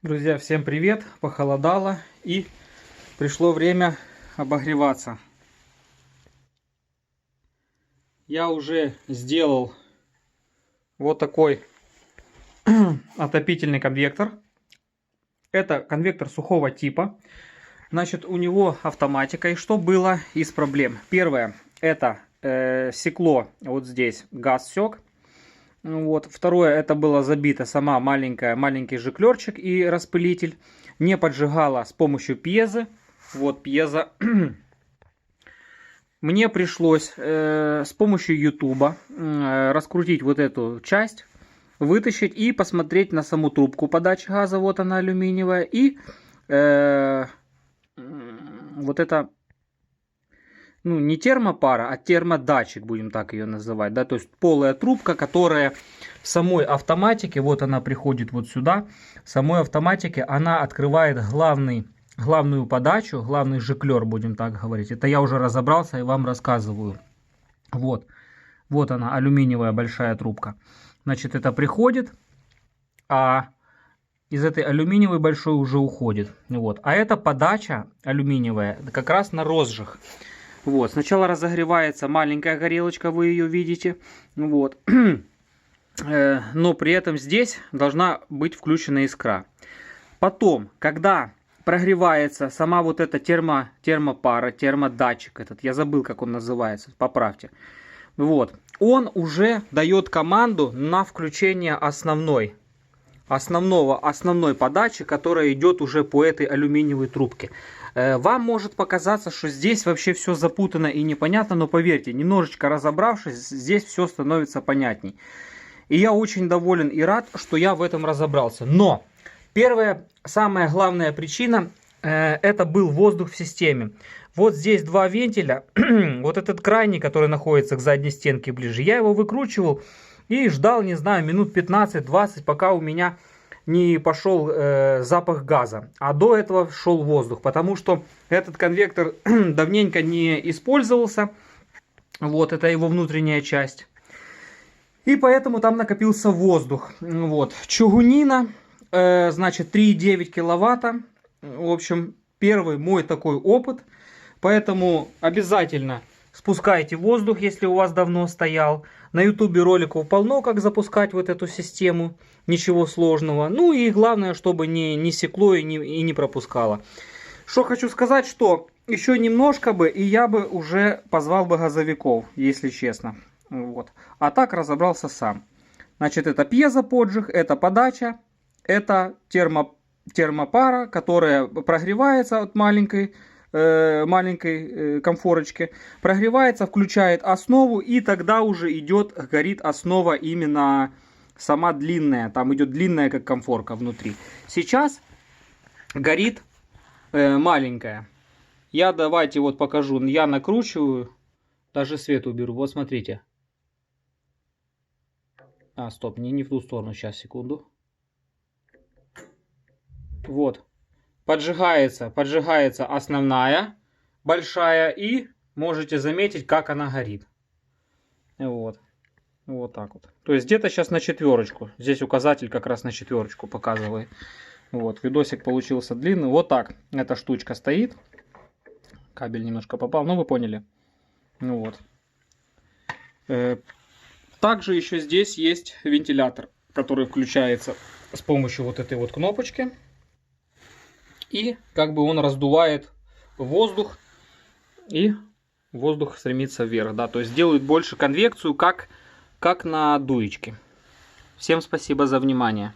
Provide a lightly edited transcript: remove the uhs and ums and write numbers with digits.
Друзья, всем привет! Похолодало и пришло время обогреваться. Я уже сделал вот такой отопительный конвектор. Это конвектор сухого типа. Значит, у него автоматика. И что было из проблем? Первое, это секло вот здесь, газ сек. Вот. Второе, это было забито маленький жиклерчик и распылитель. Не поджигала с помощью пьезы. Вот пьеза. Мне пришлось с помощью ютуба раскрутить вот эту часть, вытащить и посмотреть на саму трубку подачи газа. Вот она алюминиевая. И вот это... Ну, не термопара, а термодатчик, будем так ее называть, да, то есть полая трубка, которая в самой автоматике, вот она приходит вот сюда, в самой автоматике она открывает главную подачу, главный жиклер, будем так говорить. Это я уже разобрался и вам рассказываю. Вот она, алюминиевая большая трубка. Значит, это приходит, а из этой алюминиевой большой уже уходит. Вот. А эта подача алюминиевая как раз на розжиг. Вот, сначала разогревается маленькая горелочка, вы ее видите, вот, но при этом здесь должна быть включена искра. Потом, когда прогревается сама вот эта термопара, термодатчик этот, я забыл, как он называется, поправьте, вот, он уже дает команду на включение основной подачи, которая идет уже по этой алюминиевой трубке. Вам может показаться, что здесь вообще все запутано и непонятно, но поверьте, немножечко разобравшись, здесь все становится понятней. И я очень доволен и рад, что я в этом разобрался. Но первая, самая главная причина, это был воздух в системе. Вот здесь два вентиля, вот этот крайний, который находится к задней стенке ближе, я его выкручивал и ждал, не знаю, минут 15-20, пока у меня не пошел запах газа. А до этого шел воздух, потому что этот конвектор давненько не использовался. Вот, это его внутренняя часть. И поэтому там накопился воздух. Вот, чугунина, значит, 3,9 киловатта. В общем, первый мой такой опыт. Поэтому обязательно спускайте воздух, если у вас давно стоял. На ютубе роликов полно, как запускать вот эту систему. Ничего сложного. Ну и главное, чтобы не секло и не пропускало. Что хочу сказать, что еще немножко бы, и я бы уже позвал бы газовиков, если честно. Вот. А так разобрался сам. Значит, это пьезоподжиг, это подача, это термопара, которая прогревается от маленькой комфорочки, прогревается, включает основу, и тогда уже горит основа именно сама длинная. Там идет длинная, как комфорка внутри. Сейчас горит маленькая. Давайте вот покажу. Я накручиваю, даже свет уберу. Вот смотрите. Стоп, не в ту сторону. Сейчас, секунду. Вот. Поджигается основная, большая, и можете заметить, как она горит. Вот. Вот так вот. То есть где-то сейчас на 4. Здесь указатель как раз на 4 показывает. Вот. Видосик получился длинный. Вот так эта штучка стоит. Кабель немножко попал, но вы поняли. Вот. Также еще здесь есть вентилятор, который включается с помощью вот этой вот кнопочки. И как бы он раздувает воздух, и воздух стремится вверх, да, то есть делает больше конвекцию, как на дуечке. Всем спасибо за внимание.